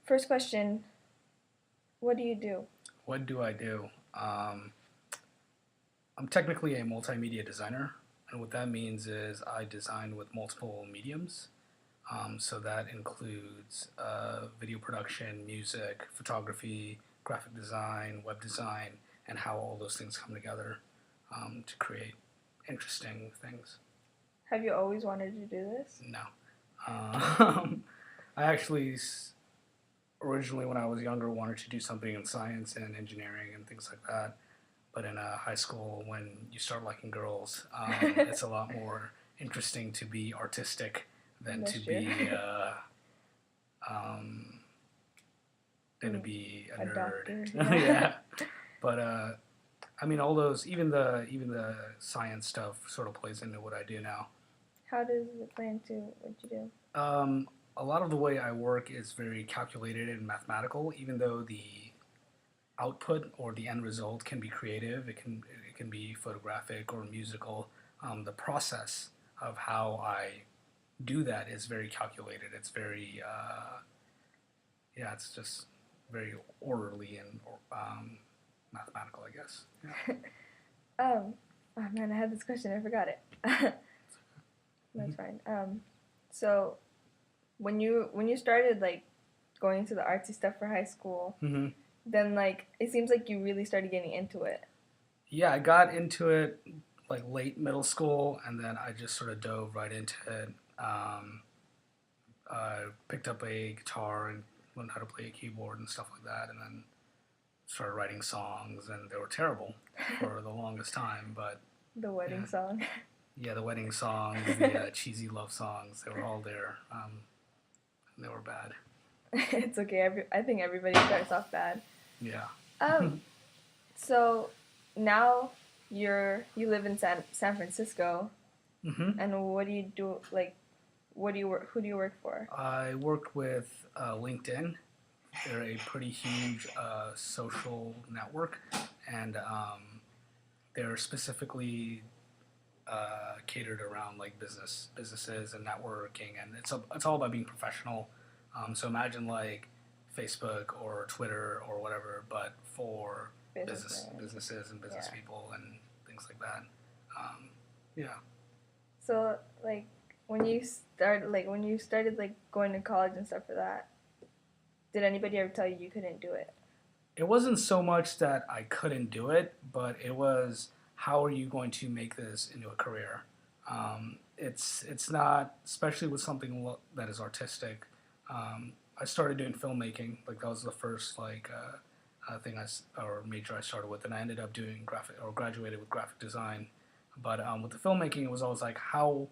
First question, what do you do? What do I do? I'm technically a multimedia designer, and what that means is I design with multiple mediums. So that includes video production, music, photography, graphic design, web design, and how all those things come together to create interesting things. Have you always wanted to do this? No. I actually originally, when I was younger, wanted to do something in science and engineering and things like that. But in high school, when you start liking girls, it's a lot more interesting to be artistic than That's to true. be um, a A nerd. doctor, Yeah, yeah. but I mean, all those even the science stuff sort of plays into what I do now. How does it play into what you do? A lot of the way I work is very calculated and mathematical, even though the output or the end result can be creative. It can be photographic or musical. The process of how I do that is very calculated. It's very yeah. It's just very orderly and mathematical, I guess. Yeah. Um, oh man, I had this question, I forgot it. That's fine. So when you started like going to the artsy stuff for high school, Mm-hmm. then like it seems like you really started getting into it. Yeah, I got into it like late middle school, and then I just sort of dove right into it. Um, I picked up a guitar and learned how to play a keyboard and stuff like that, and then started writing songs, and they were terrible for the longest time. But The yeah, wedding song. yeah, the wedding songs, the cheesy love songs, they were all there. And they were bad. It's okay. I think everybody starts off bad. Yeah. Um, so now you live in San Francisco, hmm and what do you do? Like, what do you work? Who do you work for? I work with LinkedIn. They're a pretty huge social network, and they're specifically catered around like businesses and networking, and it's all about being professional. So imagine like Facebook or Twitter or whatever, but for Businessman. businesses and business Yeah. people and things like that. Um, yeah, So like when you started like going to college and stuff for that, did anybody ever tell you you couldn't do it? it wasn't so much that I couldn't do it, but it was how are you going to make this into a career? It's not, especially with something that is artistic. I started doing filmmaking, like that was the first like thing or major I started with, and I ended up doing graphic or graduated with graphic design. But with the filmmaking, it was always like, how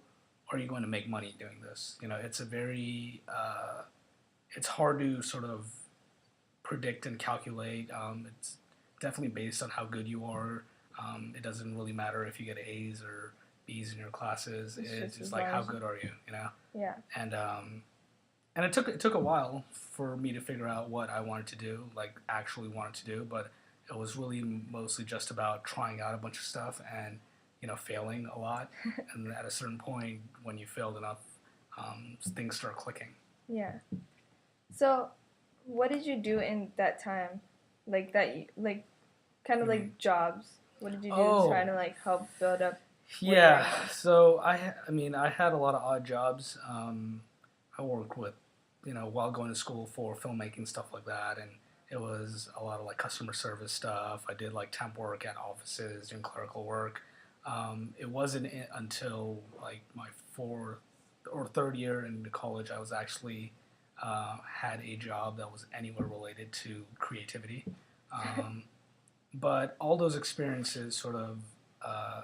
are you going to make money doing this? You know, it's a very it's hard to sort of predict and calculate. It's definitely based on how good you are. It doesn't really matter if you get A's or B's in your classes. It's It's just just as like long how as good are you, you know? yeah. And it took a while for me to figure out what I wanted to do, like actually wanted to do, but it was really mostly just about trying out a bunch of stuff and failing a lot. And at a certain point, when you failed enough, things start clicking. Yeah. So, what did you do in that time? Like like kind What of do you mean? like jobs. What did you do to try Oh, to like help build up where you are yeah. now? So I mean, I had a lot of odd jobs. I worked with, while going to school for filmmaking stuff like that, and it was a lot of like customer service stuff. I did like temp work at offices, doing clerical work. It wasn't until like my fourth or third year in college I was actually had a job that was anywhere related to creativity. Um, but all those experiences sort of uh,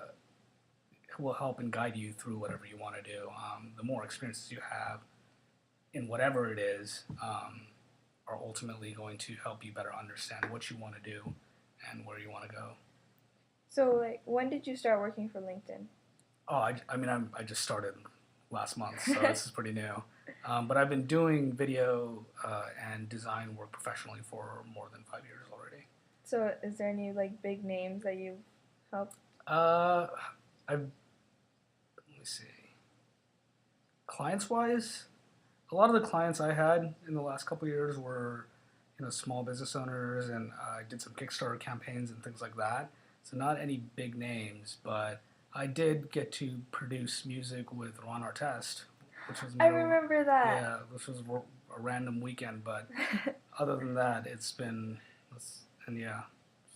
will help and guide you through whatever you want to do. The more experiences you have in whatever it is are ultimately going to help you better understand what you want to do and where you want to go. So, like, when did you start working for LinkedIn? Oh, I mean, I just started last month, so this is pretty new. But I've been doing video and design work professionally for more than 5 years already. So, is there any like big names that you've helped? Uh, I've, let me see. Clients wise, a lot of the clients I had in the last couple of years were, small business owners, and I did some Kickstarter campaigns and things like that. So not any big names, but I did get to produce music with Ron Artest, which was I remember that. yeah, this was a random weekend. But other than that, it's been, and yeah.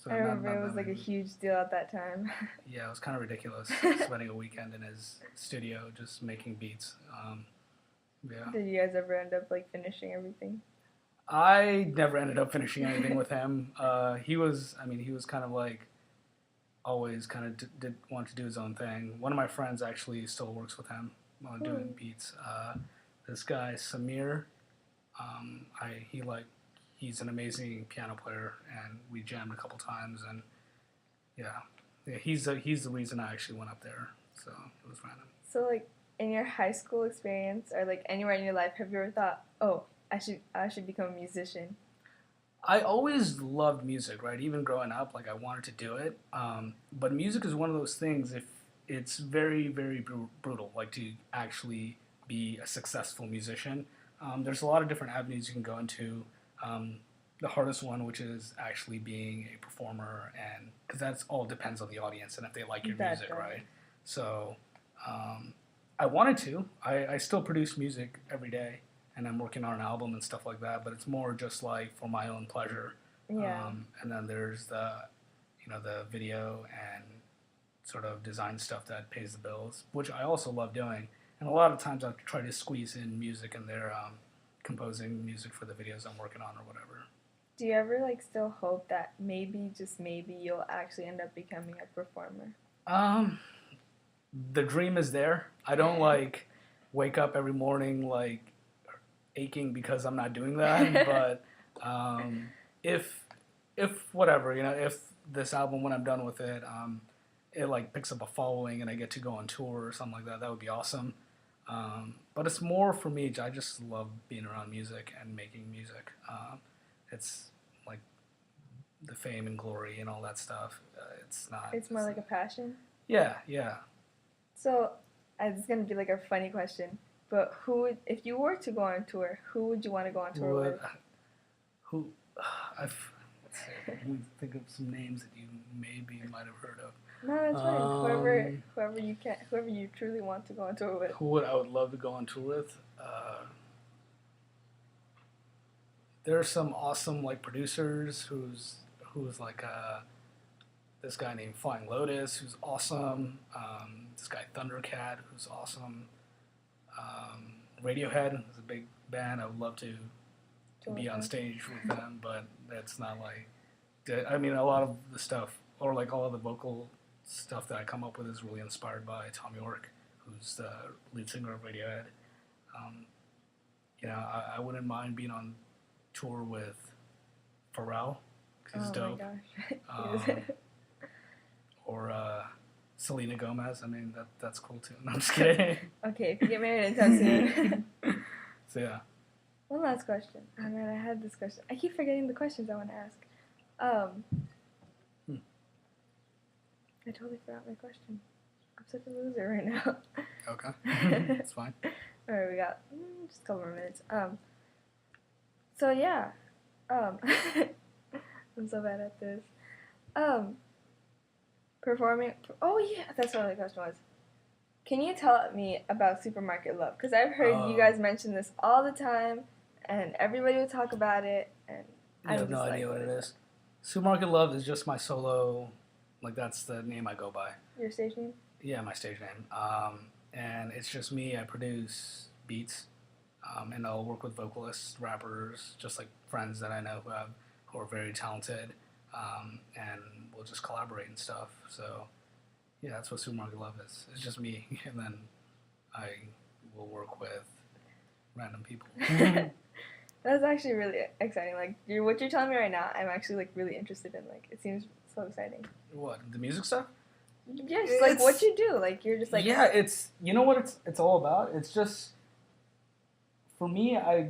So I remember it was like a huge deal at that time. Yeah, it was kind of ridiculous spending a weekend in his studio just making beats. Yeah. Did you guys ever end up like finishing everything? I never ended up finishing anything with him. He was kind of like always kind of did want to do his own thing. One of my friends actually still works with him doing beats. This guy Samir, he like he's an amazing piano player, and we jammed a couple times, and yeah, he's the reason I actually went up there. So it was random. So like in your high school experience or like anywhere in your life, have you ever thought, oh, I should become a musician? I always loved music, right? Even growing up, like I wanted to do it. But music is one of those things. If it's very, very brutal, like to actually be a successful musician. There's a lot of different avenues you can go into. The hardest one, which is actually being a performer, and because that's all depends on the audience and if they like your music, right? So I wanted to. I still produce music every day, and I'm working on an album and stuff like that. But it's more just like for my own pleasure. Yeah. And then there's the video and sort of design stuff that pays the bills, which I also love doing. And a lot of times I try to squeeze in music in there, composing music for the videos I'm working on or whatever. Do you ever like still hope that maybe, just maybe, you'll actually end up becoming a performer? The dream is there. I don't like wake up every morning like aching because I'm not doing that. But if whatever, if this album, when I'm done with it, it like picks up a following and I get to go on tour or something like that, that would be awesome. But it's more for me. I just love being around music and making music. It's like the fame and glory and all that stuff. It's not. It's more like a passion. Yeah, yeah. So, it's gonna be like a funny question, but if you were to go on tour, who would you want to go on tour with? Who? Let's see. Let me think of some names that you maybe might have heard of. No, that's fine. Whoever you truly want to go on tour with. I would love to go on tour with. There's some awesome like producers who's like this guy named Flying Lotus who's awesome. This guy Thundercat who's awesome. Radiohead is a big band. I would love to be on stage with them, but that's not like. I mean, a lot of the stuff, or like all of the vocal stuff that I come up with, is really inspired by Tom York, who's the lead singer of Radiohead. I wouldn't mind being on tour with Pharrell, because he's dope. Oh my gosh. Or Selena Gomez. I mean, that's cool too. No, I'm just kidding. Okay, if you get married anytime soon. So yeah. One last question. Oh man, I had this question. I keep forgetting the questions I want to ask. I totally forgot my question. I'm such a loser right now. Okay. That's fine. Alright, we got just a couple more minutes. So yeah. I'm so bad at this. Performing. Oh yeah, that's what the question was. Can you tell me about Supermarket Love? Because I've heard you guys mention this all the time, and everybody would talk about it, and I have no idea what it is. Supermarket Love is just my solo, like that's the name I go by. Your stage name? Yeah, my stage name. And it's just me. I produce beats, and I'll work with vocalists, rappers, just like friends that I know who are very talented, and we'll just collaborate and stuff. So, yeah, that's what Supermarket Love is. It's just me, and then I will work with random people. That's actually really exciting. Like what you're telling me right now, I'm actually like really interested in. Like it seems so exciting. What, the music stuff? Yeah, just like what you do. Like you're just like it's you know what it's all about. It's just for me. I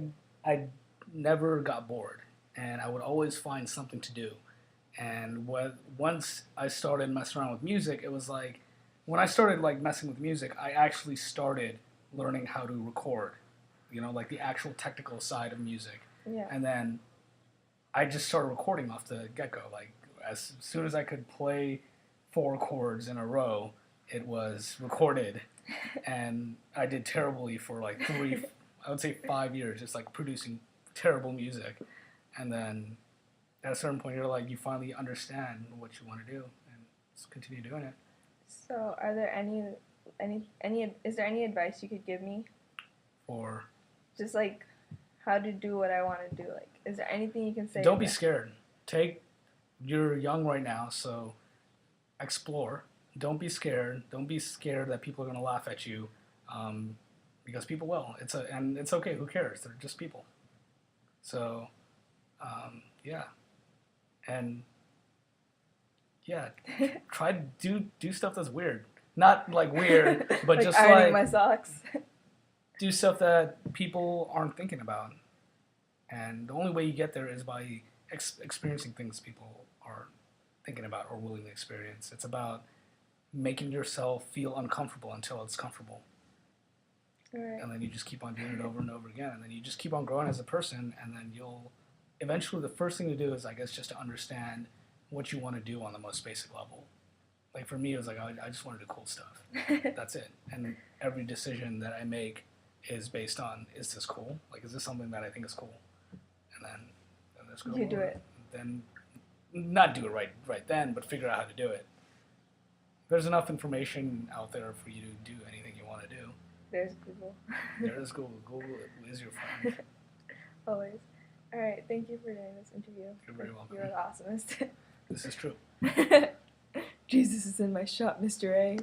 never got bored, and I would always find something to do. And once I started messing around with music, it was like when I started like messing with music, I actually started learning how to record. like the actual technical side of music. Yeah. And then I just started recording off the get-go. Like, as soon as I could play 4 chords in a row, it was recorded. And I did terribly for like I would say 5 years, just like producing terrible music. And then at a certain point, you finally understand what you want to do and just continue doing it. So, are there is there any advice you could give me? For just like how to do what I want to do. Like, is there anything you can say? Don't be scared. You're young right now, so explore. Don't be scared. Don't be scared that people are going to laugh at you, because people will. And it's okay. Who cares? They're just people. So, yeah, and yeah, try to do stuff that's weird. Not like weird, but like just ironing my socks. Do stuff that people aren't thinking about. And the only way you get there is by experiencing things people aren't thinking about or willing to experience. It's about making yourself feel uncomfortable until it's comfortable. Right. And then you just keep on doing it over and over again. And then you just keep on growing as a person. And then eventually the first thing to do is, I guess, just to understand what you want to do on the most basic level. Like for me, it was like, I just want to do cool stuff. That's it. And every decision that I make is based on, is this cool? Like, is this something that I think is cool? And then let's go. You do it. Then, not do it right then, but figure out how to do it. There's enough information out there for you to do anything you want to do. There's Google. There is Google. Google is your friend. Always. All right. Thank you for doing this interview. You're very welcome. You're the awesomest. This is true. Jesus is in my shop, Mr. A.